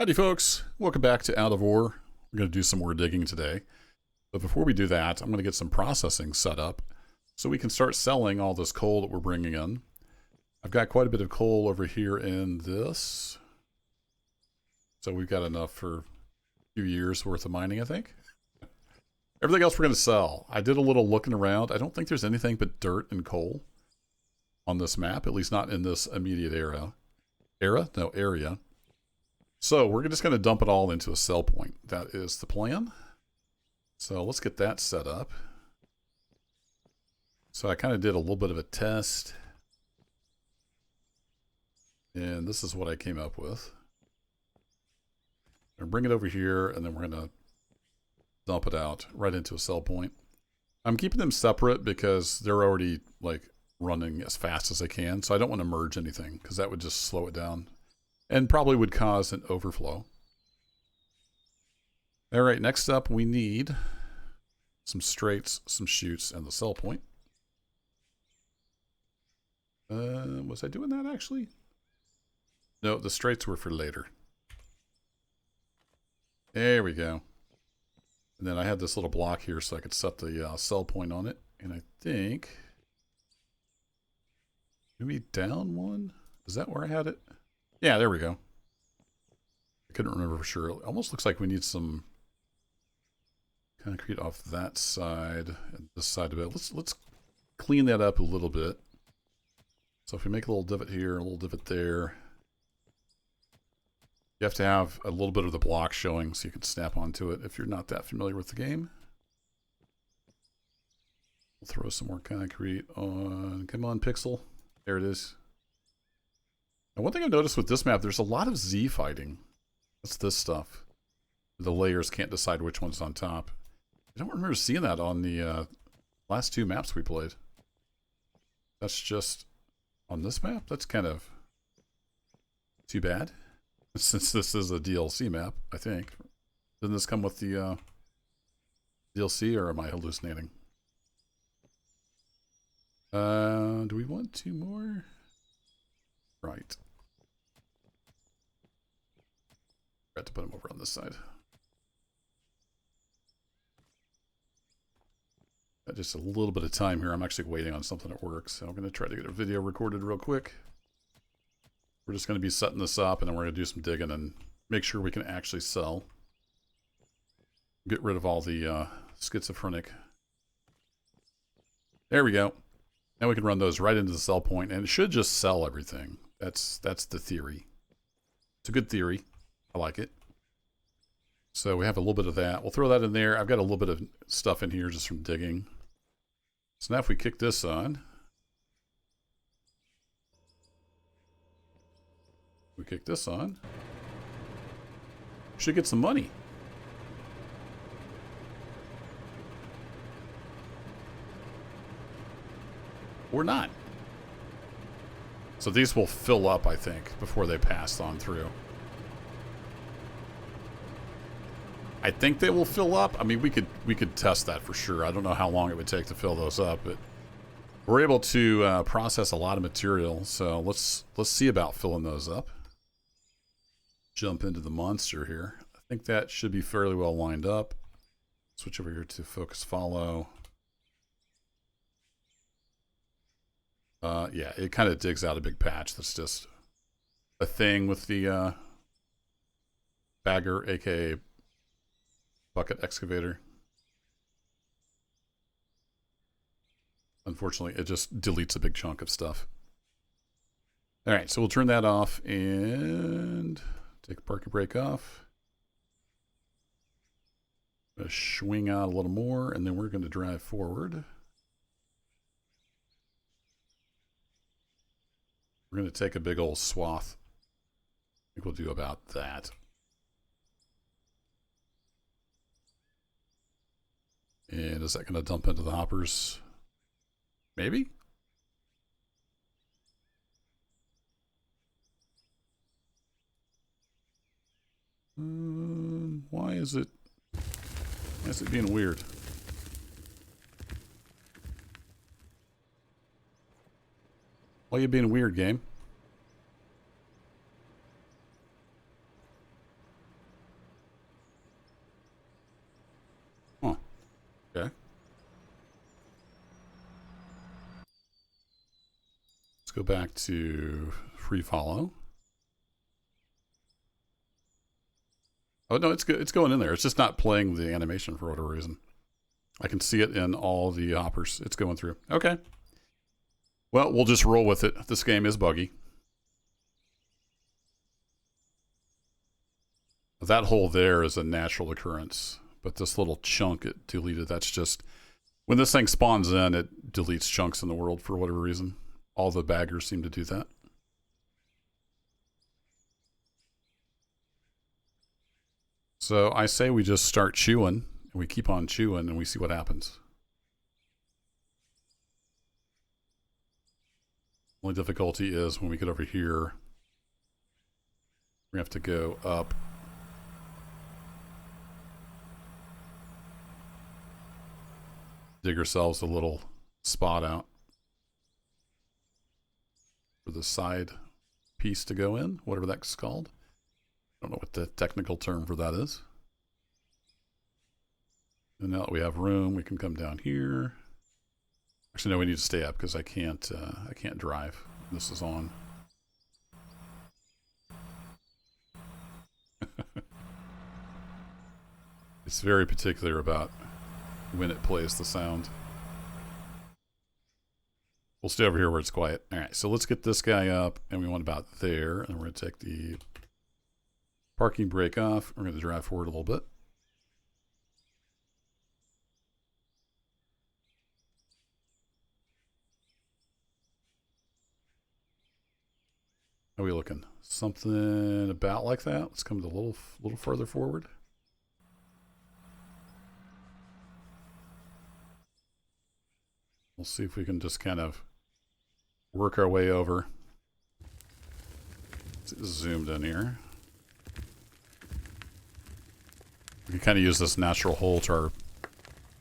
Howdy folks, welcome back to Out of Ore. We're going to do some more digging today. But before we do that, I'm going to get some processing set up so we can start selling all this coal that we're bringing in. I've got quite a bit of coal over here in this. So we've got enough for a few years worth of mining, I think. Everything else we're going to sell. I did a little looking around. I don't think there's anything but dirt and coal on this map, at least not in this immediate area. Area. So we're just going to dump it all into a sell point. That is the plan. So let's get that set up. So I kind of did a little bit of a test. And this is what I came up with. I'm going to bring it over here, and then we're going to dump it out right into a sell point. I'm keeping them separate because they're already like running as fast as they can. So I don't want to merge anything because that would just slow it down. And probably would cause an overflow. All right, next up we need some straights, some chutes, and the sell point. Was I doing that actually? No, the straights were for later. There we go. And then I had this little block here so I could set the sell point on it. And I think maybe down one. Is that where I had it? Yeah, there we go. I couldn't remember for sure. It almost looks like we need some concrete off that side and this side of it. Let's clean that up a little bit. So if we make a little divot here, a little divot there, you have to have a little bit of the block showing so you can snap onto it if you're not that familiar with the game. We'll throw some more concrete on. Come on, pixel. There it is. And one thing I've noticed with this map, there's a lot of Z fighting. That's this stuff. The layers can't decide which one's on top. I don't remember seeing that on the last two maps we played. That's just on this map? That's kind of too bad. Since this is a DLC map, I think. Didn't this come with the DLC, or am I hallucinating? Do we want two more? Right. Forgot to put them over on this side. Got just a little bit of time here. I'm actually waiting on something at work, so I'm going to try to get a video recorded real quick. We're just going to be setting this up, and then we're going to do some digging and make sure we can actually sell. Get rid of all the schizophrenic. There we go. Now we can run those right into the sell point, and it should just sell everything. That's the theory. It's a good theory. I like it. So we have a little bit of that. We'll throw that in there. I've got a little bit of stuff in here just from digging. So now if we kick this on, we kick this on, should get some money. Or not. So these will fill up, I think, before they pass on through. I think they will fill up. I mean, we could test that for sure. I don't know how long it would take to fill those up, but we're able to process a lot of material. So let's see about filling those up. Jump into the monster here. I think that should be fairly well lined up. Switch over here to focus follow. Yeah, it kind of digs out a big patch. That's just a thing with the bagger, aka bucket excavator. Unfortunately, it just deletes a big chunk of stuff. All right, so we'll turn that off and take a parking brake off. Swing out a little more, and then we're going to drive forward. We're going to take a big old swath. I think we'll do about that. And is that going to dump into the hoppers? Maybe? Why is it being weird? Why are you being weird, game? Let's go back to free follow. Oh no, it's good. It's going in there. It's just not playing the animation for whatever reason. I can see it in all the hoppers. It's going through. Okay. Well, we'll just roll with it. This game is buggy. That hole there is a natural occurrence, but this little chunk it deleted, that's just, when this thing spawns in, it deletes chunks in the world for whatever reason. All the baggers seem to do that. So I say we just start chewing, and we keep on chewing, and we see what happens. Only difficulty is when we get over here, we have to go up. Dig ourselves a little spot out for the side piece to go in, whatever that's called. I don't know what the technical term for that is. And now that we have room, we can come down here. Actually, no, we need to stay up because I can't drive. This is on. It's very particular about when it plays the sound. We'll stay over here where it's quiet. All right, so let's get this guy up, and we want about there, and we're going to take the parking brake off. We're going to drive forward a little bit. How are we looking? Something about like that. Let's come a little further forward. We'll see if we can just kind of work our way over. It's zoomed in here. We can kind of use this natural hole to our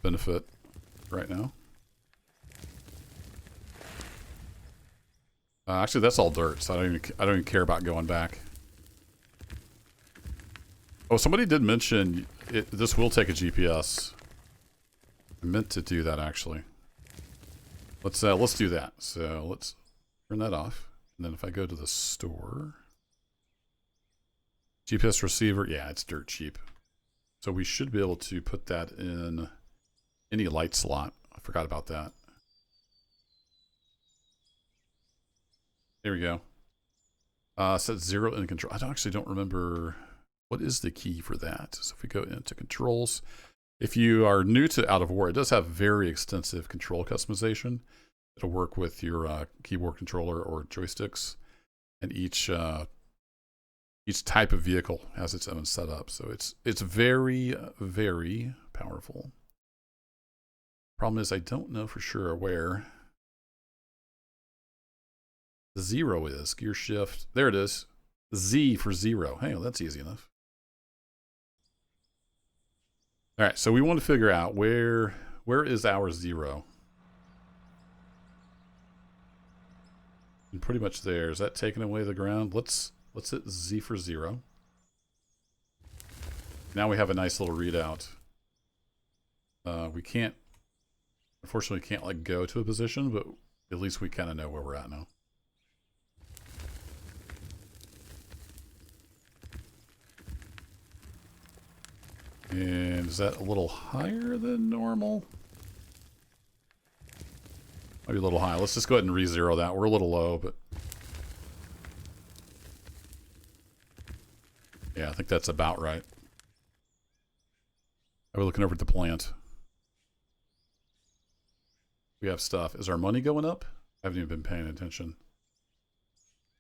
benefit right now. Actually, that's all dirt, so I don't even care about going back. Oh, somebody did mention this will take a GPS. I meant to do that actually. Let's do that. So let's turn that off, and then if I go to the store, GPS receiver, yeah, it's dirt cheap. So we should be able to put that in any light slot. I forgot about that. There we go. Set 0 in control. I actually don't remember what is the key for that. So if we go into controls, if you are new to Out of War, it does have very extensive control customization. It'll work with your keyboard controller or joysticks, and each type of vehicle has its own setup. So it's very, very powerful. Problem is I don't know for sure where the 0 is. Gear shift. There it is. Z for 0. Hey, well, that's easy enough. All right, so we want to figure out where is our 0? And pretty much there. Is that taking away the ground? Let's hit Z for 0. Now we have a nice little readout. We can't, unfortunately, can't like go to a position, but at least we kind of know where we're at now. And is that a little higher than normal? Maybe a little high. Let's just go ahead and re-zero that. We're a little low, but yeah, I think that's about right. Are we looking over at the plant? We have stuff. Is our money going up? I haven't even been paying attention.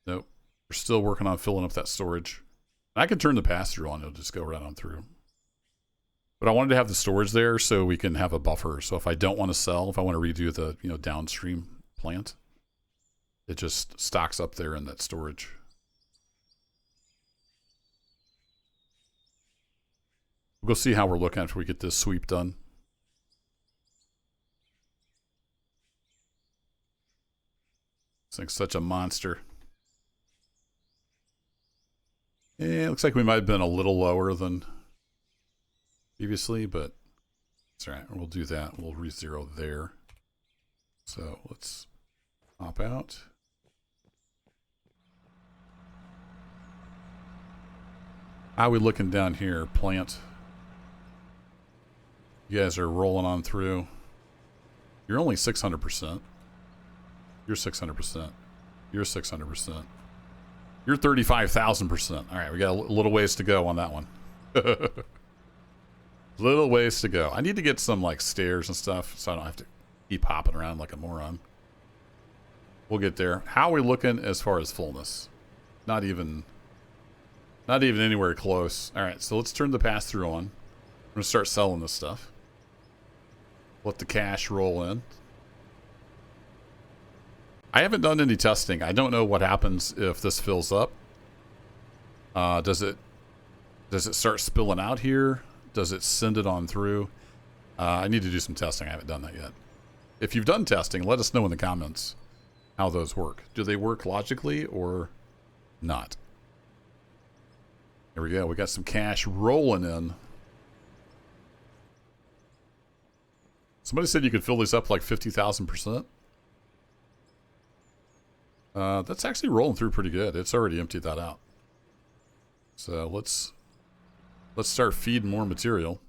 Nope. We're still working on filling up that storage. I could turn the pass-through on. It'll just go right on through. But I wanted to have the storage there so we can have a buffer. So if I don't want to sell, if I want to redo the downstream plant, it just stocks up there in that storage. We'll go see how we're looking after we get this sweep done. This thing's such a monster. Yeah, it looks like we might have been a little lower than previously, but it's all right. We'll do that. We'll re-zero there. So let's pop out. How are we looking down here? Plant. You guys are rolling on through. You're only 600%. You're 600%. You're 600%. You're 35,000%. All right, we got a little ways to go on that one. Little ways to go. I need to get some like stairs and stuff so I don't have to keep hopping around like a moron. We'll get there. How are we looking as far as fullness? Not even anywhere close. All right, so let's turn the pass-through on. I'm going to start selling this stuff. Let the cash roll in. I haven't done any testing. I don't know what happens if this fills up. Does it start spilling out here? Does it send it on through? I need to do some testing. I haven't done that yet. If you've done testing, let us know in the comments how those work. Do they work logically or not? There we go. We got some cash rolling in. Somebody said you could fill these up like 50,000%. That's actually rolling through pretty good. It's already emptied that out. So let's start feeding more material.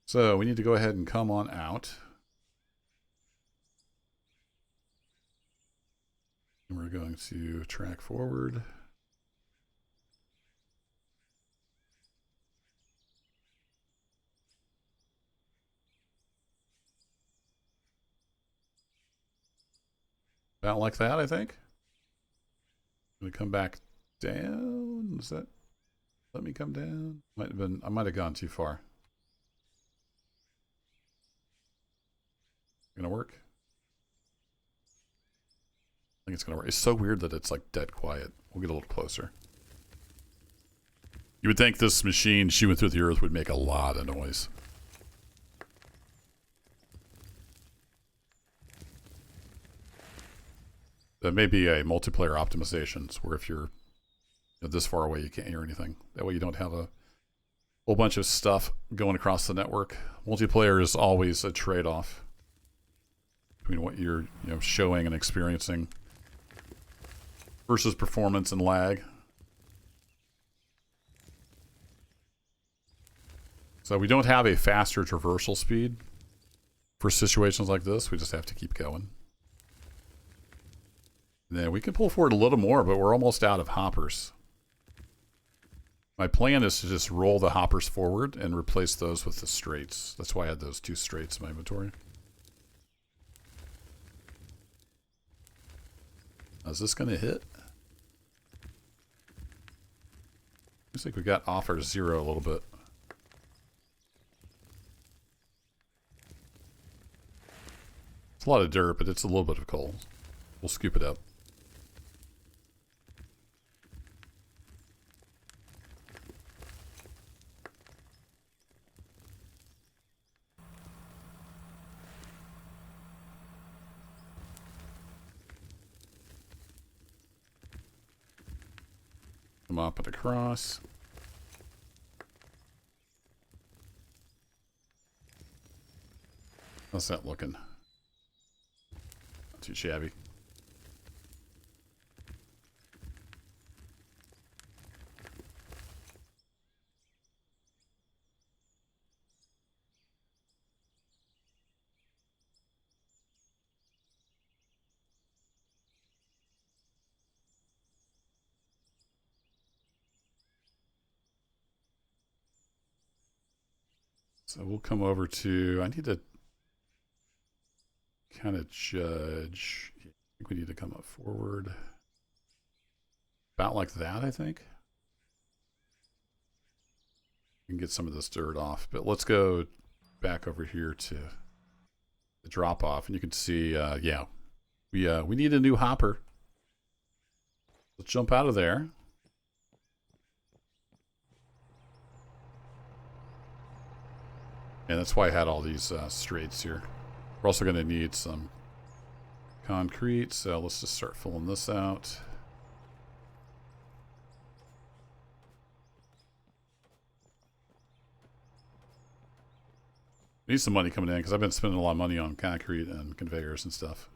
So we need to go ahead and come on out. And we're going to track forward. About like that, I think. I'm gonna come back down. Is that? Let me come down. Might have been. I might have gone too far. Gonna work? I think it's gonna work. It's so weird that it's like dead quiet. We'll get a little closer. You would think this machine chewing through the earth would make a lot of noise. That may be a multiplayer optimizations where if you're this far away you can't hear anything. That way you don't have a whole bunch of stuff going across the network. Multiplayer is always a trade-off between what you're showing and experiencing versus performance and lag. So we don't have a faster traversal speed for situations like this. We just have to keep going. Yeah, we can pull forward a little more, but we're almost out of hoppers. My plan is to just roll the hoppers forward and replace those with the straights. That's why I had those 2 straights in my inventory. Is this going to hit? Looks like we got off our 0 a little bit. It's a lot of dirt, but it's a little bit of coal. We'll scoop it up. Come up and across. How's that looking? Not too shabby. So we'll come over to, I need to kind of judge. I think we need to come up forward. About like that, I think. We can get some of this dirt off, but let's go back over here to the drop off, and you can see, yeah, we need a new hopper. Let's jump out of there. And that's why I had all these straights here. We're also going to need some concrete, so let's just start filling this out. I need some money coming in because I've been spending a lot of money on concrete and conveyors and stuff.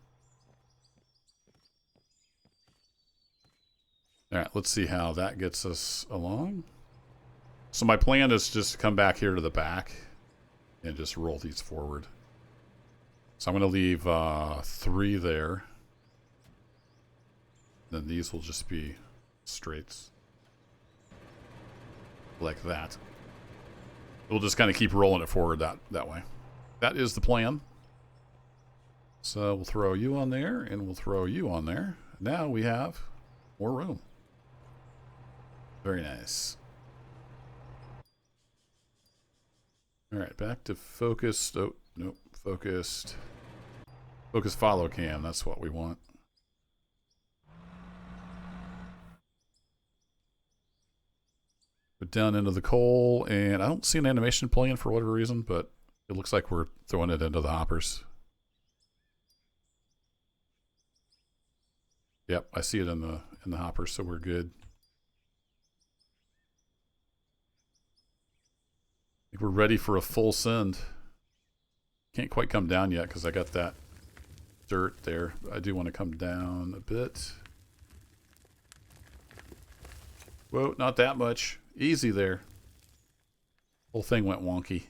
All right, let's see how that gets us along. So my plan is just to come back here to the back and just roll these forward. So I'm going to leave 3 there. Then these will just be straights. Like that. We'll just kind of keep rolling it forward that way. That is the plan. So we'll throw you on there, and we'll throw you on there. Now we have more room. Very nice. All right, back to focused. Oh, nope, focused. Focus follow cam, that's what we want. Put down into the coal, and I don't see an animation playing for whatever reason, but it looks like we're throwing it into the hoppers. Yep, I see it in the hoppers, so we're good. I think we're ready for a full send. Can't quite come down yet because I got that dirt there. I do want to come down a bit. Whoa, not that much. Easy there. Whole thing went wonky.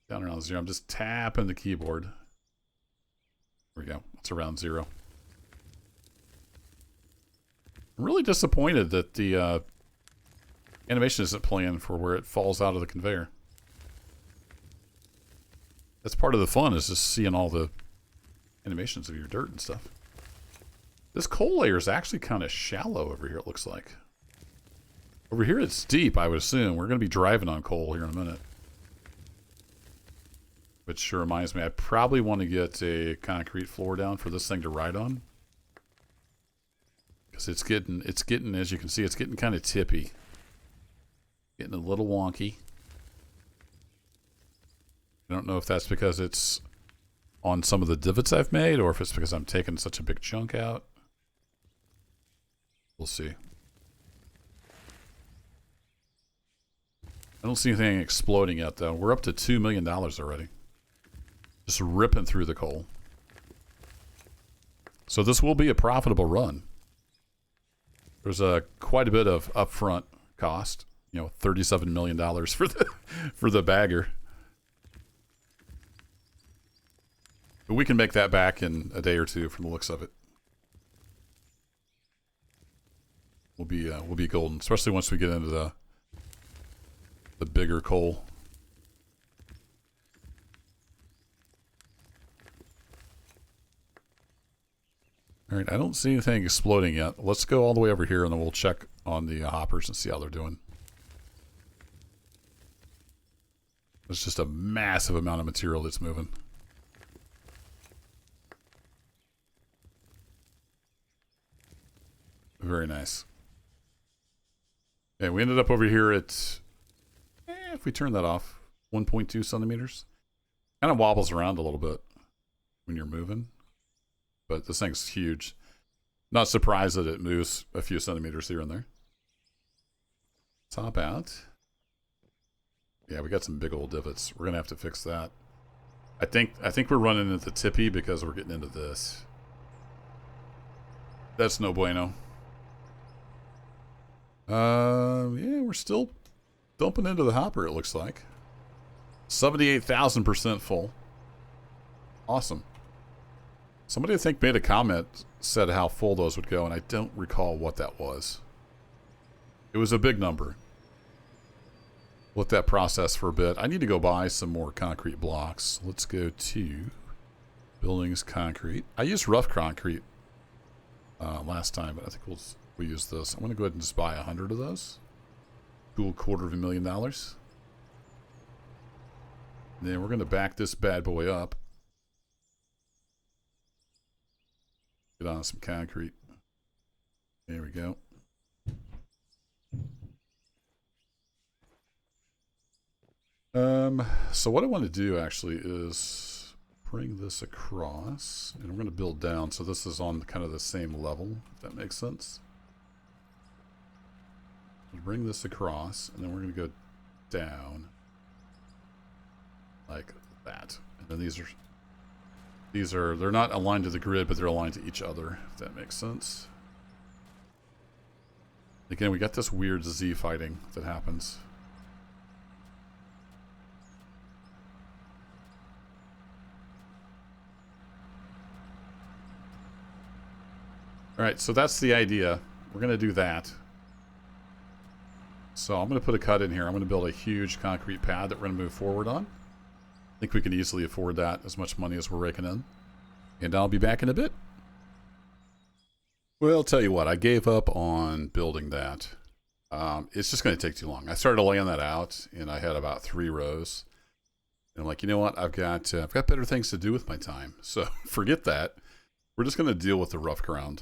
Down around 0. I'm just tapping the keyboard. There we go. It's around 0. I'm really disappointed that the animation isn't playing for where it falls out of the conveyor. That's part of the fun, is just seeing all the animations of your dirt and stuff. This coal layer is actually kind of shallow over here, it looks like. Over here it's deep, I would assume. We're going to be driving on coal here in a minute. Which sure reminds me, I probably want to get a concrete floor down for this thing to ride on. Because it's getting, as you can see, it's getting kind of tippy. Getting a little wonky. I don't know if that's because it's on some of the divots I've made, or if it's because I'm taking such a big chunk out. We'll see. I don't see anything exploding yet, though. We're up to $2 million already. Just ripping through the coal. So this will be a profitable run. There's quite a bit of upfront cost. You know, $37 million for the bagger. But we can make that back in a day or two from the looks of it. We'll be golden, especially once we get into the bigger coal. All right, I don't see anything exploding yet. Let's go all the way over here, and then we'll check on the hoppers and see how they're doing. There's just a massive amount of material that's moving. Very nice. Okay, we ended up over here at, if we turn that off, 1.2 centimeters. Kind of wobbles around a little bit when you're moving. But this thing's huge. Not surprised that it moves a few centimeters here and there. Top out. Yeah, we got some big old divots. We're gonna have to fix that. I think we're running into the tippy because we're getting into this. That's no bueno. Yeah, we're still dumping into the hopper, it looks like. 78,000% full. Awesome. Somebody, I think, made a comment, said how full those would go, and I don't recall what that was. It was a big number. Let that process for a bit. I need to go buy some more concrete blocks. Let's go to buildings concrete. I used rough concrete last time, but I think we'll use this. I'm going to go ahead and just buy 100 of those. Cool, $250,000. Then we're going to back this bad boy up. Get on some concrete. There we go. So what I want to do actually is bring this across, and I'm going to build down, so this is on kind of the same level, if that makes sense. Bring this across, and then we're going to go down like that. And then these are They're not aligned to the grid, but they're aligned to each other, if that makes sense. Again, we got this weird Z fighting that happens. Alright, so that's the idea. We're going to do that. So I'm going to put a cut in here. I'm going to build a huge concrete pad that we're going to move forward on. I think we can easily afford that, as much money as we're raking in. And I'll be back in a bit. Well, I'll tell you what, I gave up on building that. It's just going to take too long. I started laying that out, and I had about 3 rows. And I'm like, you know what? I've got better things to do with my time. So forget that. We're just going to deal with the rough ground.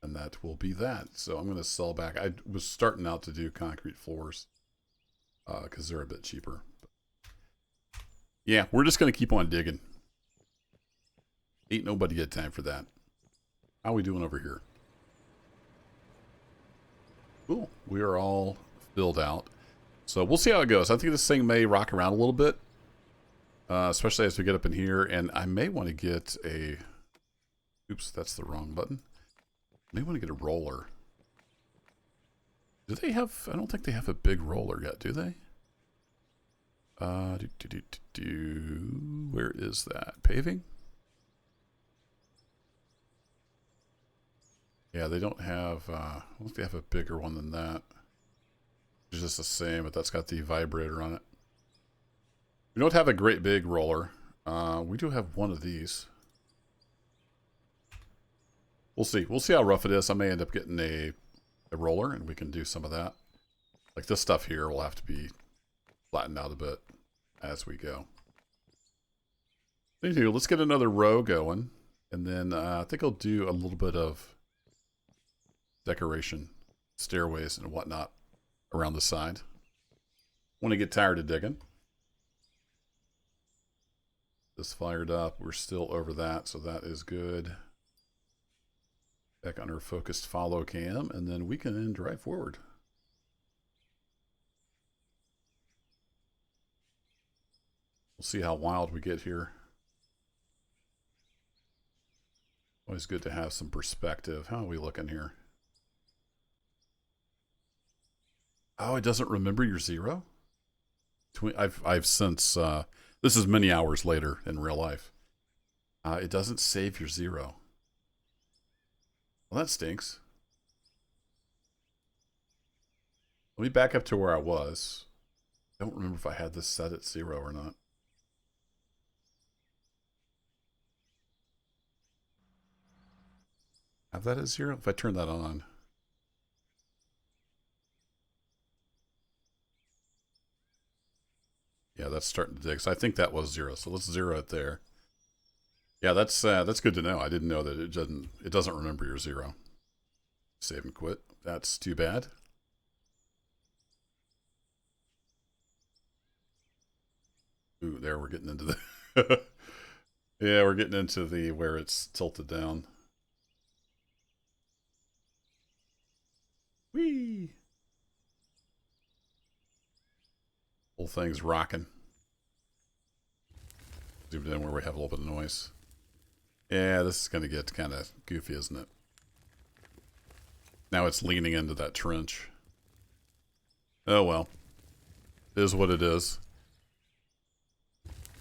And that will be that. So I'm going to sell back. I was starting out to do concrete floors because they're a bit cheaper. Yeah, we're just going to keep on digging. Ain't nobody got time for that. How are we doing over here? Cool. We are all filled out. So we'll see how it goes. I think this thing may rock around a little bit. Especially as we get up in here. And I may want to get a... Oops, that's the wrong button. May want to get a roller. Do they have... I don't think they have a big roller yet, do they? Where is that? Paving? Yeah, they don't have... I don't think they have a bigger one than that. It's just the same, but that's got the vibrator on it. We don't have a great big roller. We do have one of these. We'll see. We'll see how rough it is. I may end up getting a roller, and we can do some of that. Like this stuff here will have to be flattened out a bit as we go. Anywho, let's get another row going. And then I think I'll do a little bit of decoration, stairways and whatnot around the side. When I get tired of digging. This fired up. We're still over that, so that is good. Back on our focused follow cam, and then we can then drive forward. We'll see how wild we get here. Always good to have some perspective. How are we looking here? Oh, it doesn't remember your 0? I've since, this is many hours later in real life. It doesn't save your 0. Well, that stinks. Let me back up to where I was. I don't remember if I had this set at 0 or not. Have that at 0? If I turn that on. Yeah, that's starting to dig. So I think that was 0. So let's 0 it there. Yeah, that's good to know. I didn't know that it doesn't remember your 0. Save and quit. That's too bad. Ooh, there we're getting into the yeah, we're getting into the where it's tilted down. Whee! Whole thing's rocking. Zoomed in where we have a little bit of noise. Yeah, this is going to get kind of goofy, isn't it? Now it's leaning into that trench. Oh well. It is what it is.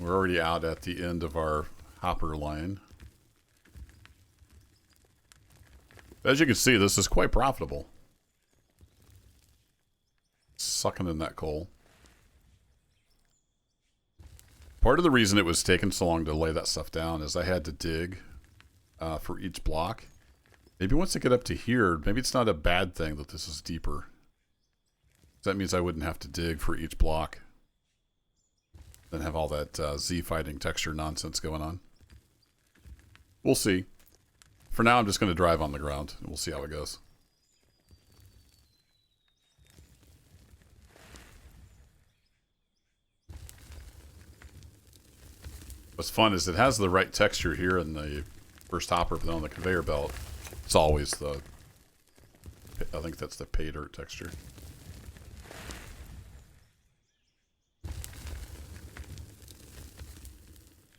We're already out at the end of our hopper line. As you can see, this is quite profitable. Sucking in that coal. Part of the reason it was taking so long to lay that stuff down is I had to dig for each block. Maybe once I get up to here, maybe it's not a bad thing that this is deeper. That means I wouldn't have to dig for each block. Then have all that Z fighting texture nonsense going on. We'll see. For now, I'm just going to drive on the ground, and we'll see how it goes. What's fun is it has the right texture here in the first hopper, but then on the conveyor belt, it's always the... I think that's the pay dirt texture.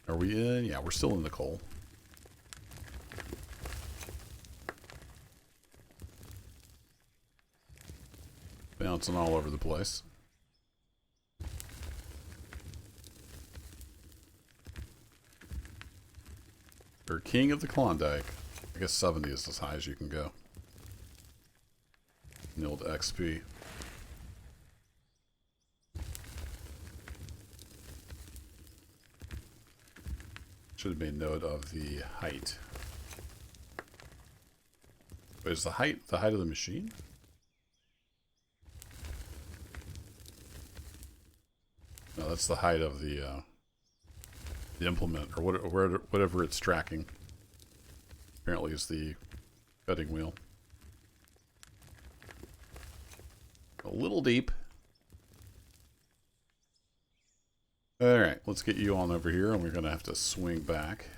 Are we in? Yeah, we're still in the coal. Bouncing all over the place. Or King of the Klondike. I guess 70 is as high as you can go. The old XP. Should have made note of the height. Wait, is the height of the machine? No, that's the height of the implement, or whatever it's tracking. Apparently is the cutting wheel. A little deep. Alright, let's get you on over here, and we're going to have to swing back.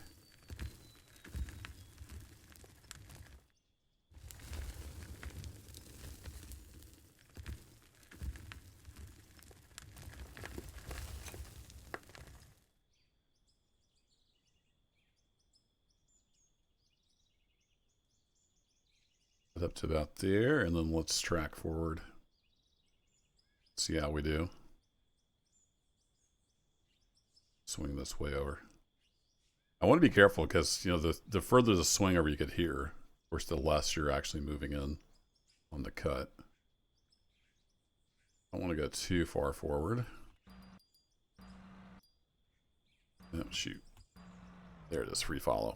Up to about there, and then let's track forward. See how we do. Swing this way over. I want to be careful because, you know, the further the swing over you get here, of course, the less you're actually moving in on the cut. I don't want to go too far forward. Oh, shoot. There it is, free follow.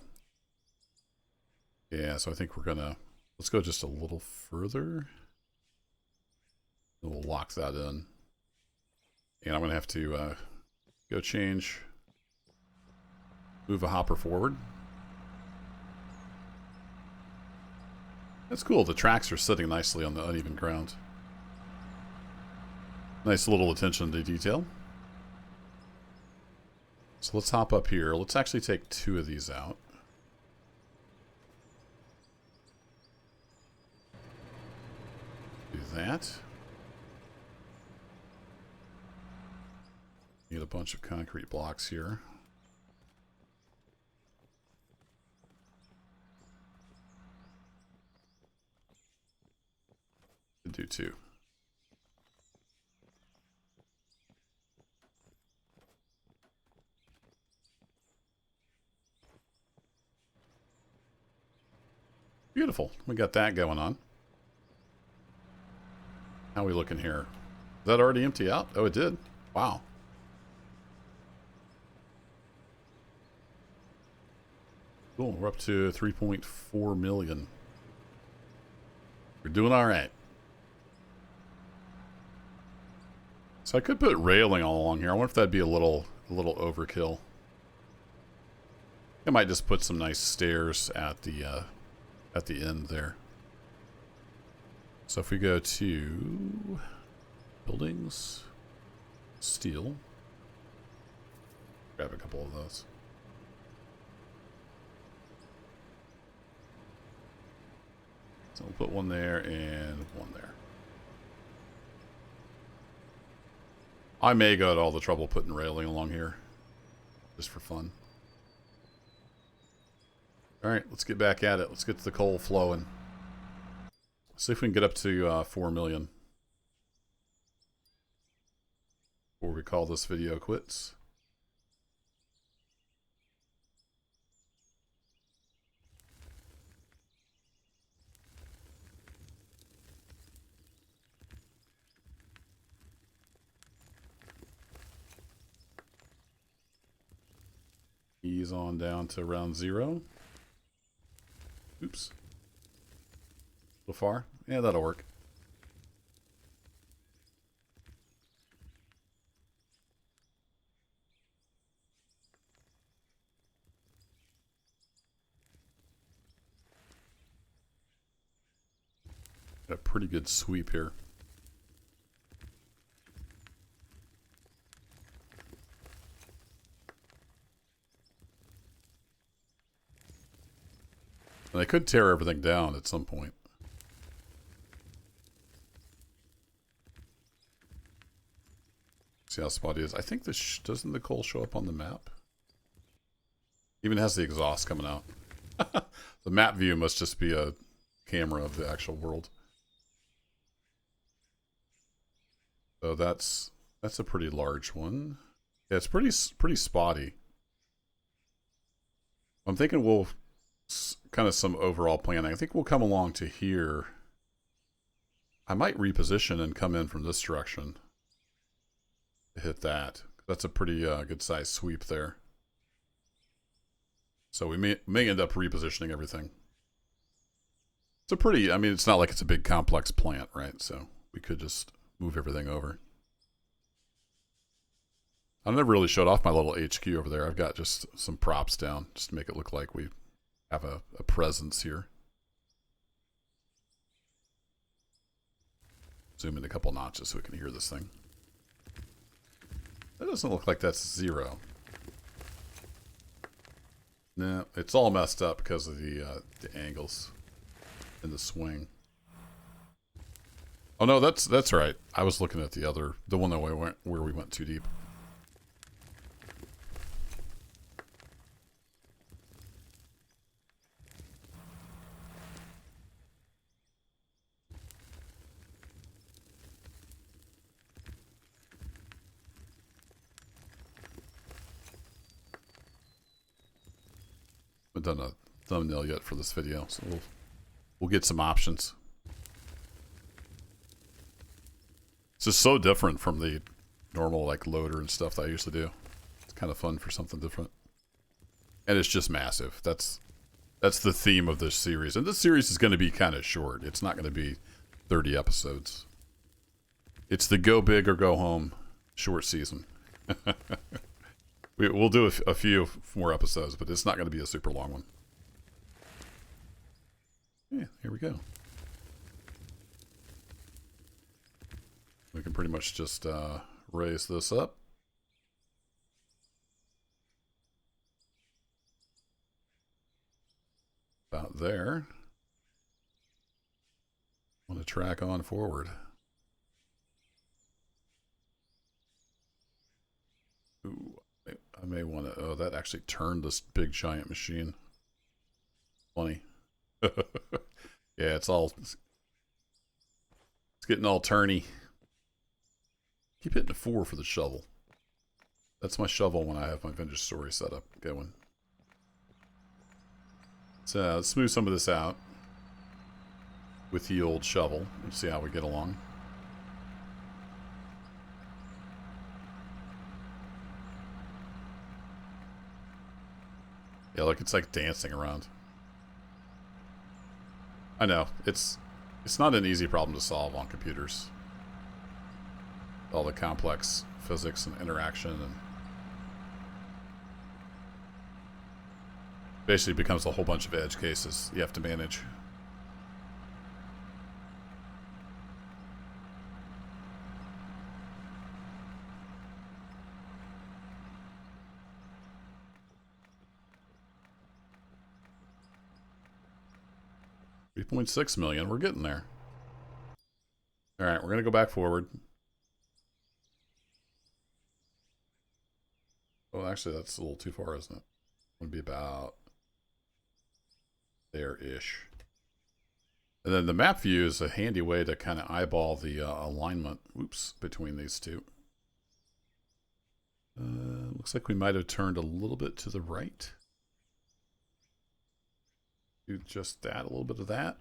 Yeah, so I think we're gonna, let's go just a little further. And we'll lock that in. And I'm gonna have to go change, move a hopper forward. That's cool. The tracks are sitting nicely on the uneven ground. Nice little attention to detail. So let's hop up here. Let's actually take 2 of these out. Do that. Need a bunch of concrete blocks here. Do 2. Beautiful. We got that going on. How are we looking here? Is that already empty out? Oh, it did. Wow. Cool. We're up to 3.4 million. We're doing all right. So I could put railing all along here. I wonder if that'd be a little overkill. I might just put some nice stairs at the end there. So if we go to buildings, steel, grab a couple of those. So we'll put one there and one there. I may go to all the trouble putting railing along here, just for fun. Alright, let's get back at it. Let's get the coal flowing. See if we can get up to 4 million. Before we call this video quits. Ease on down to around 0. Oops. So far? Yeah, that'll work. Got a pretty good sweep here. And they could tear everything down at some point. See how spotty it is. I think this doesn't the coal show up on the map? Even has the exhaust coming out. The map view must just be a camera of the actual world. So that's a pretty large one. Yeah, it's pretty spotty. I'm thinking we'll kind of some overall planning. I think we'll come along to here. I might reposition and come in from this direction to hit that. That's a pretty good size sweep there. So we may end up repositioning everything. It's a pretty, I mean, it's not like it's a big complex plant, right? So we could just move everything over. I never really showed off my little HQ over there. I've got just some props down just to make it look like we have a presence here. Zoom in a couple notches so we can hear this thing. That doesn't look like that's 0. No, it's all messed up because of the angles in the swing. Oh no, that's right. I was looking at the one that where we went too deep. I haven't done a thumbnail yet for this video, so we'll get some options. It's just so different from the normal like loader and stuff that I usually do. It's kind of fun for something different, and it's just massive. That's the theme of this series, and this series is going to be kind of short. It's not going to be 30 episodes. It's the go big or go home short season. We'll do a few more episodes, but it's not going to be a super long one. Yeah, here we go. We can pretty much just raise this up. About there. Want to track on forward. Ooh. I may want to... Oh, that actually turned this big giant machine. Funny. Yeah, it's getting all turny. Keep hitting a 4 for the shovel. That's my shovel when I have my vintage story set up going. So let's smooth some of this out with the old shovel and see how we get along. Yeah, look, it's like dancing around. I know, it's not an easy problem to solve on computers. All the complex physics and interaction, and basically becomes a whole bunch of edge cases you have to manage. $3.6 million. We're getting there. All right, we're going to go back forward. Well, actually, that's a little too far, isn't it? Would be about there-ish. And then the map view is a handy way to kind of eyeball the alignment, between these two. Looks like we might have turned a little bit to the right. Do just that, a little bit of that.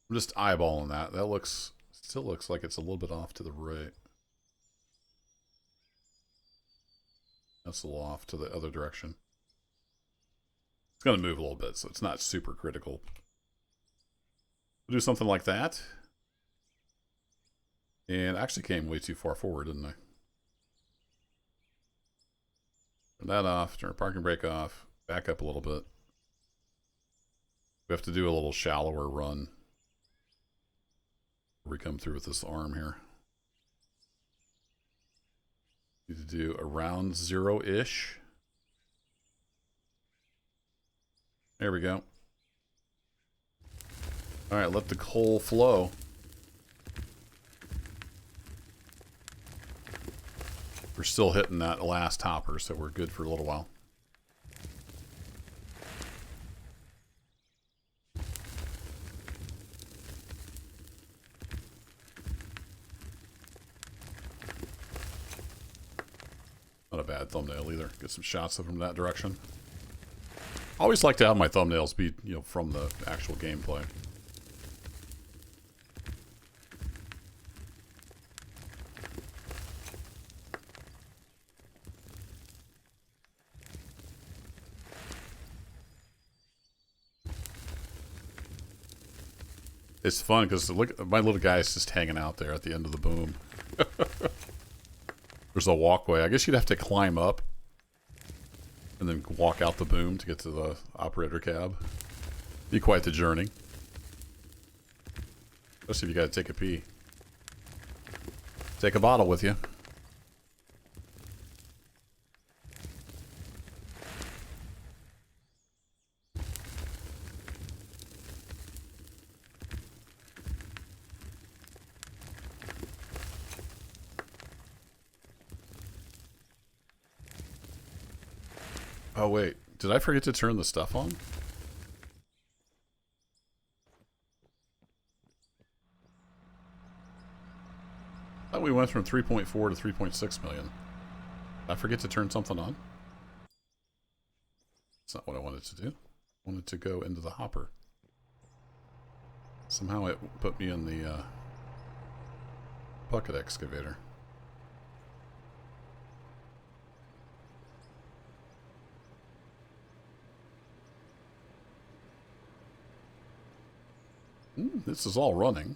I'm just eyeballing that. That still looks like it's a little bit off to the right. That's a little off to the other direction. It's going to move a little bit, so it's not super critical. We'll do something like that. And I actually came way too far forward, didn't I? Turn that off, turn parking brake off, back up a little bit. We have to do a little shallower run. We come through with this arm here. Need to do around 0-ish. There we go. All right, let the coal flow. We're still hitting that last hopper, so we're good for a little while. a bad thumbnail either. Get some shots of them that direction. I always like to have my thumbnails be, you know, from the actual gameplay. It's fun because look, my little guy's just hanging out there at the end of the boom. There's a walkway. I guess you'd have to climb up and then walk out the boom to get to the operator cab. Be quite the journey. Especially if you gotta take a pee. Take a bottle with you. Oh wait, did I forget to turn the stuff on? I thought we went from 3.4 to 3.6 million. Did I forget to turn something on? That's not what I wanted to do. I wanted to go into the hopper. Somehow it put me in the bucket excavator. This is all running.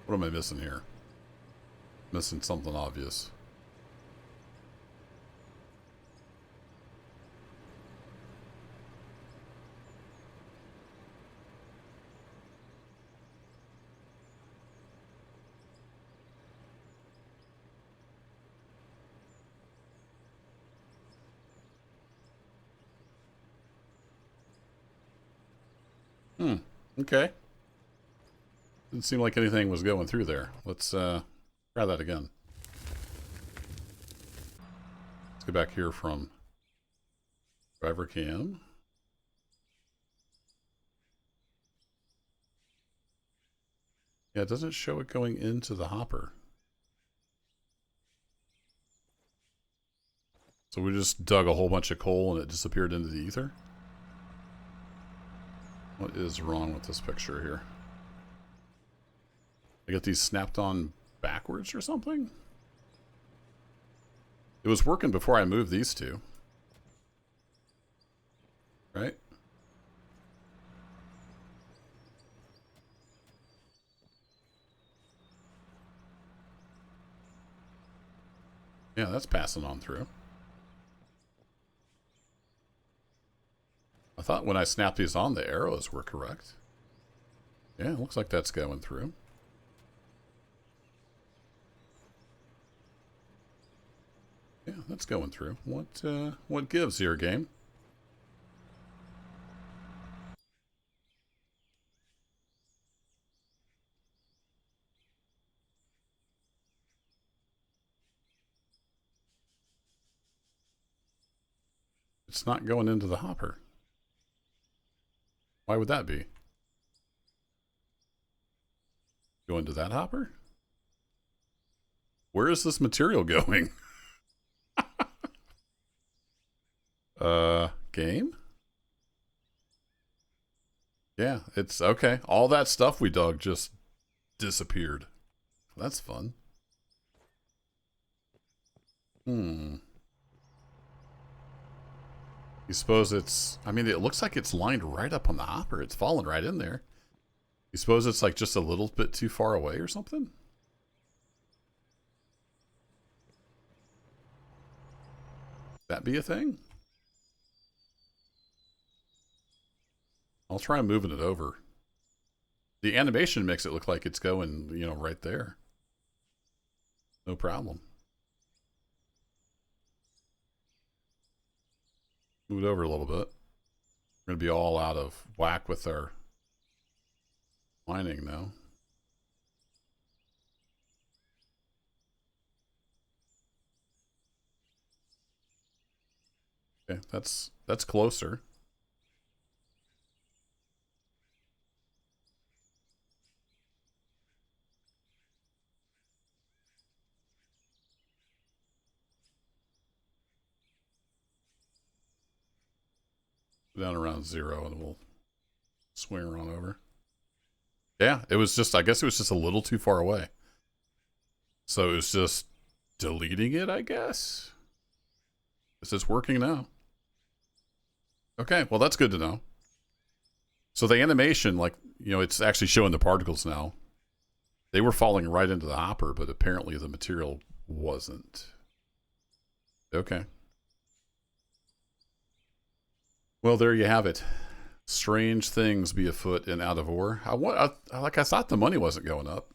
What am I missing here? Missing something obvious. Okay. Didn't seem like anything was going through there. Let's try that again. Let's go back here from driver cam. Yeah, it doesn't show it going into the hopper. So we just dug a whole bunch of coal and it disappeared into the ether? What is wrong with this picture here? I got these snapped on backwards or something? It was working before I moved these two. Right? Yeah, that's passing on through. I thought when I snapped these on, the arrows were correct. Yeah, it looks like that's going through. Yeah, that's going through. What gives here, game? It's not going into the hopper. Why would that be? Go into that hopper? Where is this material going? Game? Yeah, it's okay. All that stuff we dug just disappeared. That's fun. You suppose it's... I mean, it looks like it's lined right up on the hopper. It's falling right in there. You suppose it's like just a little bit too far away or something? That be a thing? I'll try moving it over. The animation makes it look like it's going, you know, right there. No problem. Move it over a little bit. We're going to be all out of whack with our mining now. Okay, that's closer. Down around 0 and we'll swing her on over. Yeah, it was just, I guess it was just a little too far away. So it was just deleting it, I guess. Is this working now? Okay, well, that's good to know. So the animation, like, you know, it's actually showing the particles now. They were falling right into the hopper, but apparently the material wasn't. Okay. Well, there you have it. Strange things be afoot in out of ore. I thought the money wasn't going up.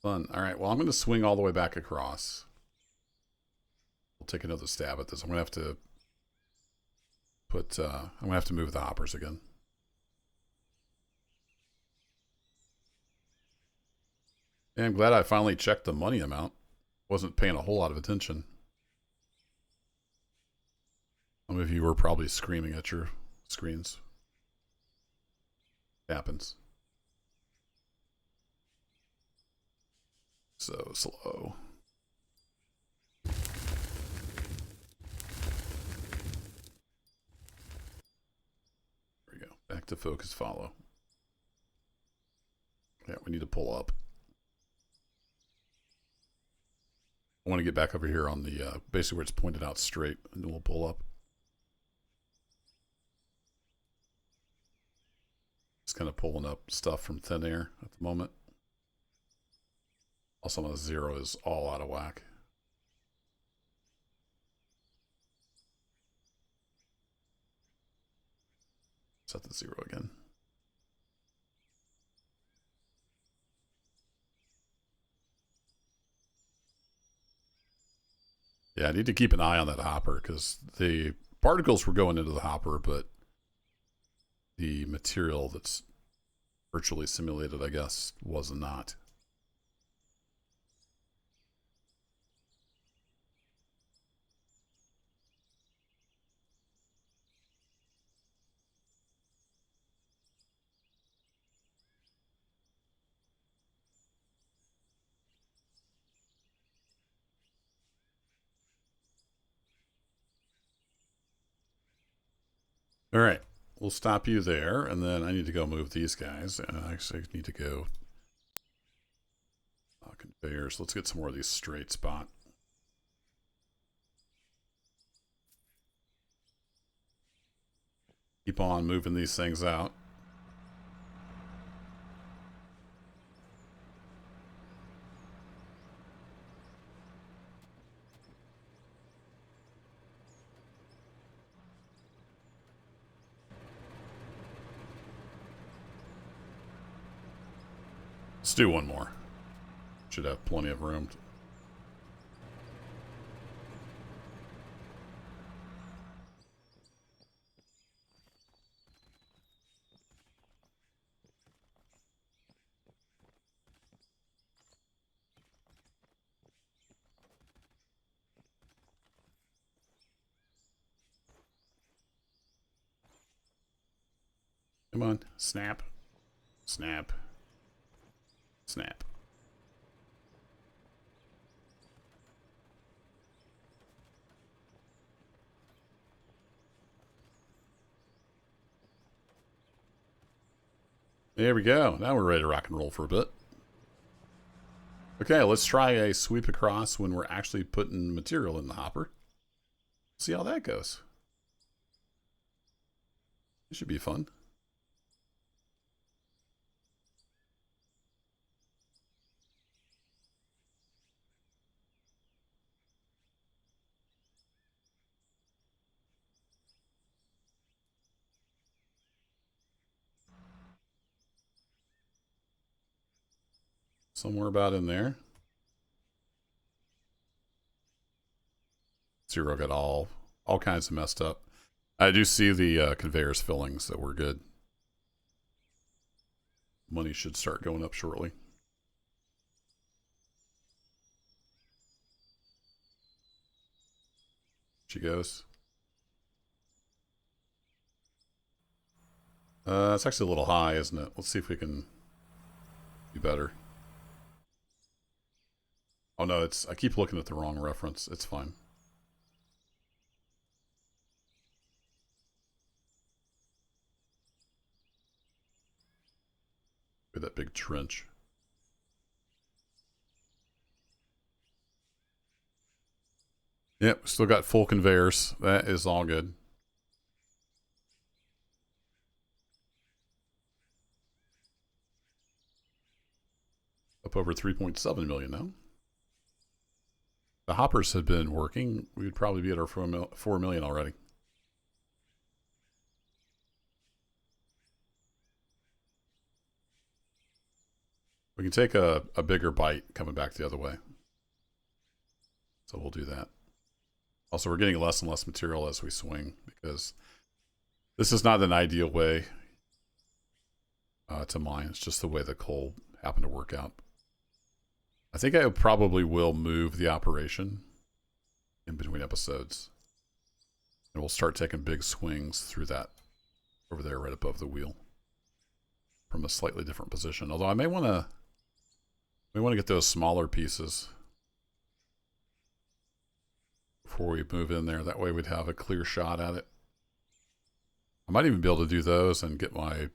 Fun. All right, well, I'm going to swing all the way back across. We'll take another stab at this. I'm going to have to put, I'm going to have to move the hoppers again. And I'm glad I finally checked the money amount. Wasn't paying a whole lot of attention. Some of you were probably screaming at your screens. It happens. So slow. There we go. Back to focus follow. Yeah, we need to pull up. I want to get back over here on the, basically where it's pointed out straight, and then we'll pull up. Just kind of pulling up stuff from thin air at the moment. Also, my 0 is all out of whack. Set the 0 again. Yeah, I need to keep an eye on that hopper because the particles were going into the hopper, but the material that's virtually simulated, I guess, was not. All right, we'll stop you there, and then I need to go move these guys, and I actually need to go conveyors. Let's get some more of these straight spot. Keep on moving these things out. Let's do one more. Should have plenty of room. Come on, snap, snap, snap. There we go. Now we're ready to rock and roll for a bit. Okay, let's try a sweep across when we're actually putting material in the hopper. See how that goes. It should be fun. Somewhere about in there. 0 got all kinds of messed up. I do see the conveyors fillings that were good. Money should start going up shortly. She goes. It's actually a little high, isn't it? Let's see if we can do better. Oh no, I keep looking at the wrong reference. It's fine. Look at that big trench. Yep, still got full conveyors. That is all good. Up over 3.7 million now. The hoppers had been working. We would probably be at our 4 million already. We can take a bigger bite coming back the other way. So we'll do that. Also, we're getting less and less material as we swing because this is not an ideal way to mine. It's just the way the coal happened to work out. I think I probably will move the operation in between episodes. And we'll start taking big swings through that over there right above the wheel from a slightly different position. Although I may want to get those smaller pieces before we move in there. That way we'd have a clear shot at it. I might even be able to do those and get my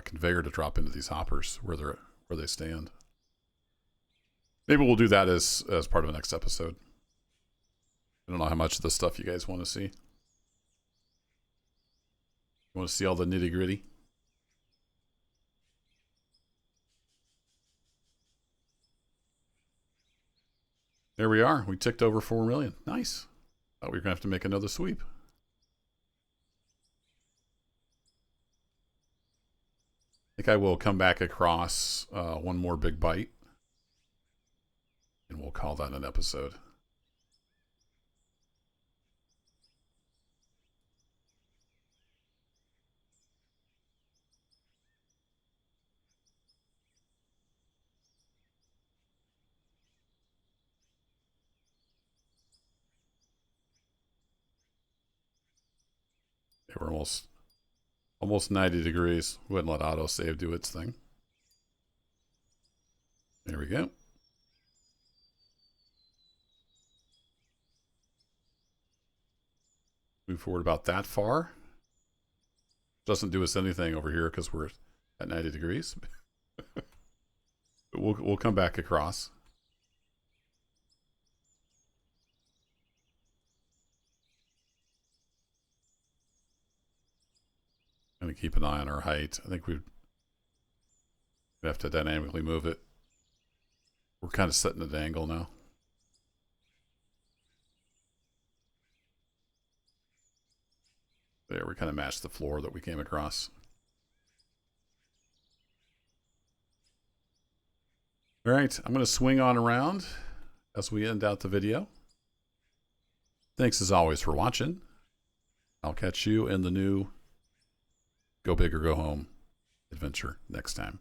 conveyor to drop into these hoppers where they stand. Maybe we'll do that as part of the next episode. I don't know how much of the stuff you guys want to see. You want to see all the nitty gritty? There we are. We ticked over 4 million. Nice. Thought we were going to have to make another sweep. I think I will come back across one more big bite. And we'll call that an episode. Yeah, we're almost 90 degrees. Go ahead and let autosave do its thing. There we go. Move forward about that far. Doesn't do us anything over here because we're at 90 degrees. But we'll come back across. Going to keep an eye on our height. I think we'd have to dynamically move it. We're kind of setting at an angle now. There, we kind of matched the floor that we came across. All right, I'm going to swing on around as we end out the video. Thanks as always for watching. I'll catch you in the new Go Big or Go Home adventure next time.